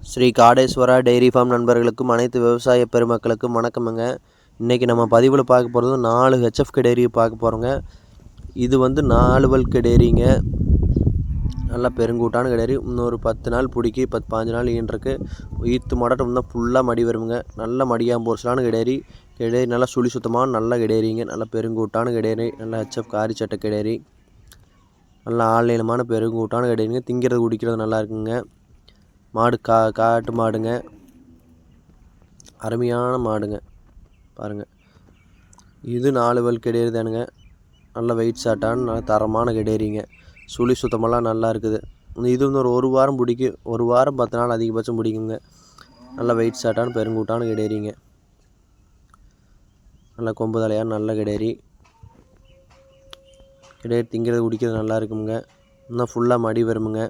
Sri Kadeswara dairy farm நண்பர்களுக்கும் அனைத்து விவசாய பெருமக்களுக்கும் வணக்கமுங்க. இன்றைக்கி நம்ம பதிவில் பார்க்க போகிறது 4 ஹெச்எஃப் டெய்ரி பார்க்க போகிறோங்க. இது வந்து 4 பல்க் டெய்ரிங்க. நல்லா பெருங்கூட்டான டெய்ரி. இன்னொரு 10 நாள் பிடிக்கி 15 நாள் ஈன்றக்கு ஈத்து மாடட்டும் தான் ஃபுல்லாக மடி வருங்க. நல்ல மடியாம்பூர்ஸ்லான கிடேரி. கிடேரி நல்லா சுழி சுத்தமான நல்ல கிடேரிங்க. நல்லா பெருங்கூட்டான கிடேரி. நல்லா ஹெச்எஃப் காரி சட்டை கிடேரி. நல்லா ஆன்லைனமான பெருங்கூட்டான கிடேரிங்க. திங்கிறது குடிக்கிறது நல்லா இருக்குங்க. மாடு காட்டு மாடுங்க. அருமையான மாடுங்க பாருங்கள். இது 4 பல் கிடேரி தானுங்க. நல்ல வெயிட் ஷாட்டான நல்ல தரமான கிடேரிங்க. சுழி சுத்தமெல்லாம் நல்லா இருக்குது. இது வந்து ஒரு வாரம் பிடிக்கும். 1 வாரம் 10 நாள் அதிகபட்சம் பிடிக்குங்க. நல்ல வெயிட் ஷாட்டான பெருங்கூட்டான கிடேரிங்க. நல்ல கொம்பு தலையான நல்ல கிடேரி. கிடேரி திங்கிறது குடிக்கிறது நல்லா இருக்குங்க. இன்னும் ஃபுல்லாக மடி வருமுங்க.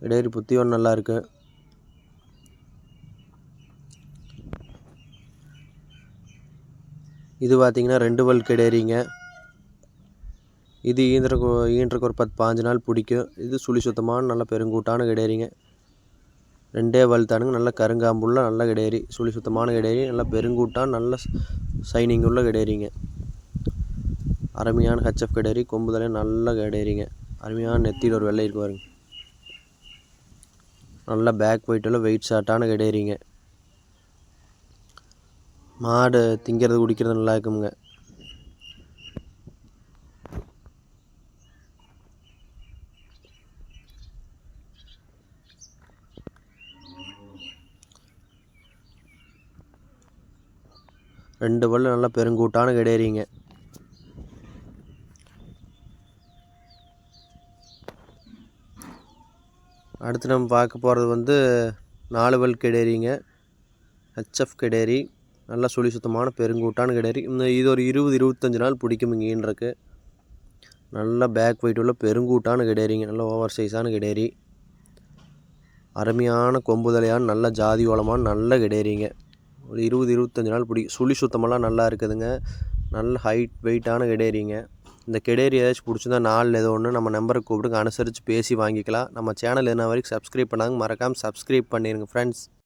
கிடேரி புத்தியோடு நல்லா இருக்கு. இது பார்த்திங்கன்னா 2 பல் கிடேரிங்க. இது ஈன்றக்கு ஒரு 10-15 நாள் பிடிக்கும். இது சுழி சுத்தமான நல்ல பெருங்கூட்டான கிடேரிங்க. 2 பல் தானுங்க. நல்ல கருங்காம்புள்ள நல்ல கிடேரி. சுழி சுத்தமான கிடேரி. நல்ல பெருங்கூட்டான நல்ல சைனிங் உள்ள கிடேரிங்க. அருமையான ஹெச்எஃப் கிடேரி. கொம்பு தலையும் நல்ல கிடேரிங்க. அருமையான நெத்தியில் ஒரு வெள்ளை இருக்கு பாருங்க. நல்ல பேக் வெயிட்டுள்ள வெயிட் ஷாட்டான கிடேரிங்க. மாடு திங்கிறது குடிக்கிறது நல்லா இருக்குங்க. ரெண்டு பல்லு நல்லா பெருங்கூட்டான கிடேரிங்க. அடுத்து நம்ம பார்க்க போகிறது வந்து 4 பல் கிடேரிங்க. ஹெச்எஃப் கிடேரி. நல்லா சுழி சுத்தமான பெருங்கூட்டான கிடேரி. இது ஒரு 20-25 நாள் பிடிக்குமுங்க ஈன்றக்கு. நல்ல பேக் வெயிட் உள்ள பெருங்கூட்டான கிடேரிங்க. நல்ல ஓவர் சைஸான கிடேரி. அருமையான கொம்புதலையான நல்ல ஜாதி ஓலமான நல்ல கிடேரிங்க. ஒரு 20-25 நாள் பிடிக்கும். சுழி சுத்தமெல்லாம் நல்லா இருக்குதுங்க. நல்ல ஹைட் வெயிட்டான கிடேரிங்க. இந்த கிடேரி ஏதாச்சும் பிடிச்சிருந்தா 4 ஏதோ ஒன்று நம்ம நம்பருக்கு கூப்பிடுங்க. அனுசரித்து பேசி வாங்கிக்கலாம். நம்ம சேனல் என்ன வரைக்கும் சப்ஸ்கிரைப் பண்ணாங்க மறக்காமல் சப்ஸ்கிரைப் பண்ணிடுங்க ஃப்ரெண்ட்ஸ்.